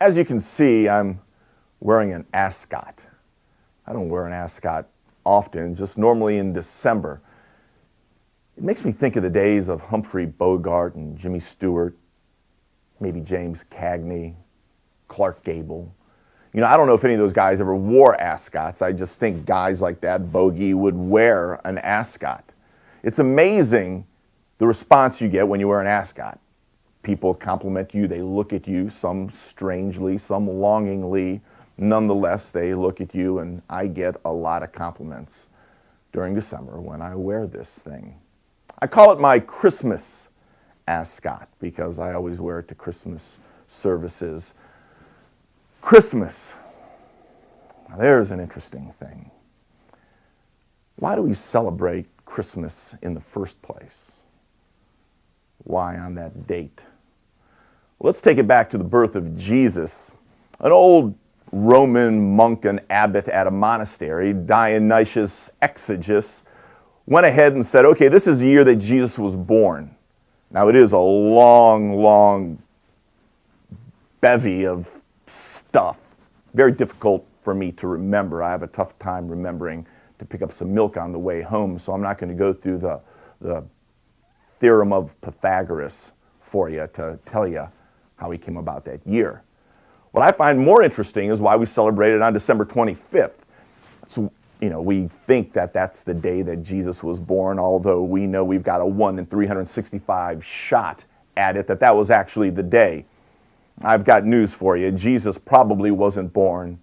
As you can see, I'm wearing an ascot. I don't wear an ascot often, just normally in December. It makes me think of the days of Humphrey Bogart and Jimmy Stewart, maybe James Cagney, Clark Gable. You know, I don't know if any of those guys ever wore ascots. I just think guys like that, Bogey, would wear an ascot. It's amazing the response you get when you wear an ascot. People compliment you, they look at you, some strangely, some longingly. Nonetheless, they look at you, and I get a lot of compliments during December when I wear this thing. I call it my Christmas ascot because I always wear it to Christmas services. Christmas. Now, there's an interesting thing. Why do we celebrate Christmas in the first place? Why on that date? Well, let's take it back to the birth of Jesus. An old Roman monk and abbot at a monastery, Dionysius Exiguus, went ahead and said, okay, this is the year that Jesus was born. Now, it is a long bevy of stuff. Very difficult for me to remember. I have a tough time remembering to pick up some milk on the way home, so I'm not going to go through the theorem of Pythagoras for you to tell you how he came about that year. What I find more interesting is why we celebrate it on December 25th. So, you know, we think that that's the day that Jesus was born, although we know we've got a 1 in 365 shot at it, that was actually the day. I've got news for you. Jesus probably wasn't born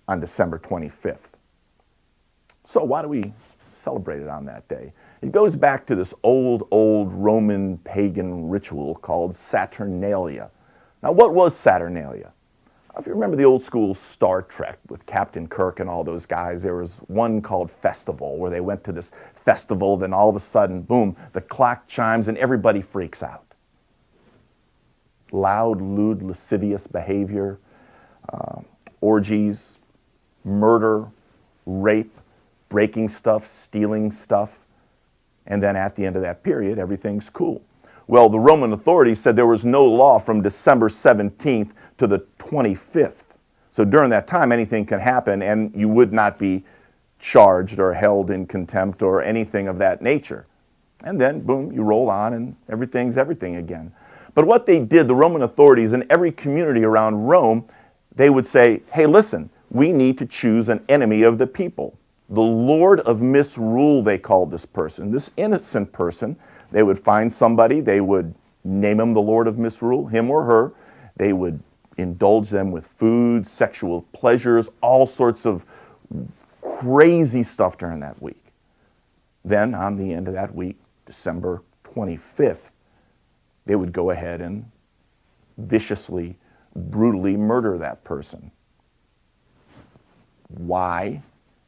on December 25th. So why do we celebrate it on that day? It goes back to this old Roman pagan ritual called Saturnalia. Now, what was Saturnalia? If you remember the old school Star Trek with Captain Kirk and all those guys, there was one called Festival, where they went to this festival, then all of a sudden, boom, the clock chimes and everybody freaks out. Loud, lewd, lascivious behavior, orgies, murder, rape, breaking stuff, stealing stuff, and then at the end of that period, everything's cool. Well, the Roman authorities said there was no law from December 17th to the 25th. So during that time, anything can happen, and you would not be charged or held in contempt or anything of that nature. And then, boom, you roll on, and everything's everything again. But what they did, the Roman authorities in every community around Rome, they would say, hey, listen, we need to choose an enemy of the people. The Lord of Misrule, they called this person, this innocent person. They would find somebody, they would name him the Lord of Misrule, him or her. They would indulge them with food, sexual pleasures, all sorts of crazy stuff during that week. Then on the end of that week, December 25th, they would go ahead and viciously, brutally murder that person. Why?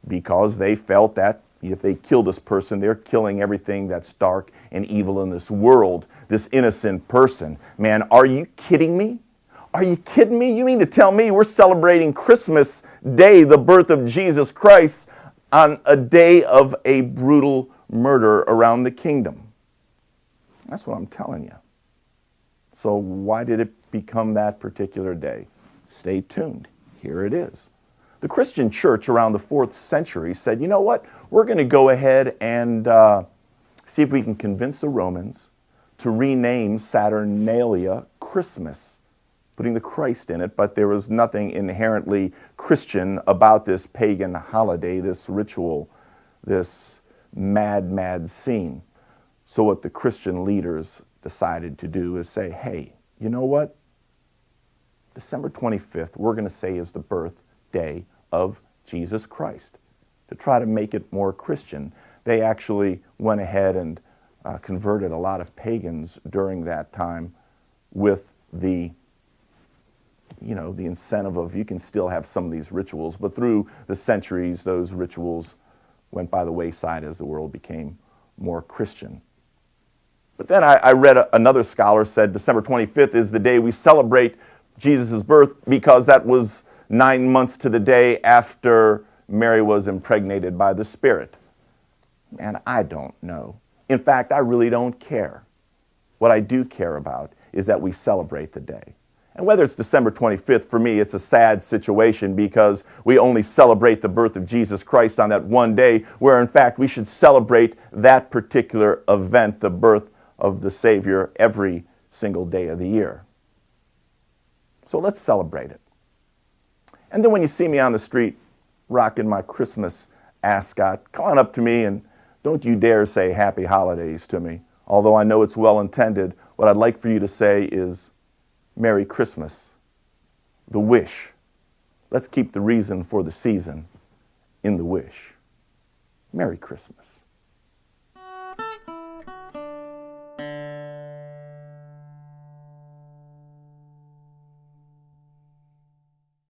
Because they felt that if they kill this person, they're killing everything that's dark and evil in this world, this innocent person. Man, are you kidding me? Are you kidding me? You mean to tell me we're celebrating Christmas Day, the birth of Jesus Christ, on a day of a brutal murder around the kingdom? That's what I'm telling you. So why did it become that particular day? Stay tuned. Here it is. The Christian church around the 4th century said, you know what? We're going to go ahead and see if we can convince the Romans to rename Saturnalia Christmas, putting the Christ in it, but there was nothing inherently Christian about this pagan holiday, this ritual, this mad scene. So what the Christian leaders decided to do is say, hey, you know what? December 25th, we're going to say is the birthday of Jesus Christ. To try to make it more Christian, they actually went ahead and converted a lot of pagans during that time with the incentive of you can still have some of these rituals, but through the centuries, those rituals went by the wayside as the world became more Christian. But then I read another scholar said December 25th is the day we celebrate Jesus' birth because that was 9 months to the day after Mary was impregnated by the Spirit. And I don't know. In fact, I really don't care. What I do care about is that we celebrate the day. And whether it's December 25th, for me, it's a sad situation because we only celebrate the birth of Jesus Christ on that one day, where in fact we should celebrate that particular event, the birth of the Savior, every single day of the year. So let's celebrate it. And then when you see me on the street rocking my Christmas ascot, come on up to me and don't you dare say happy holidays to me. Although I know it's well intended, what I'd like for you to say is Merry Christmas, the wish. Let's keep the reason for the season in the wish. Merry Christmas.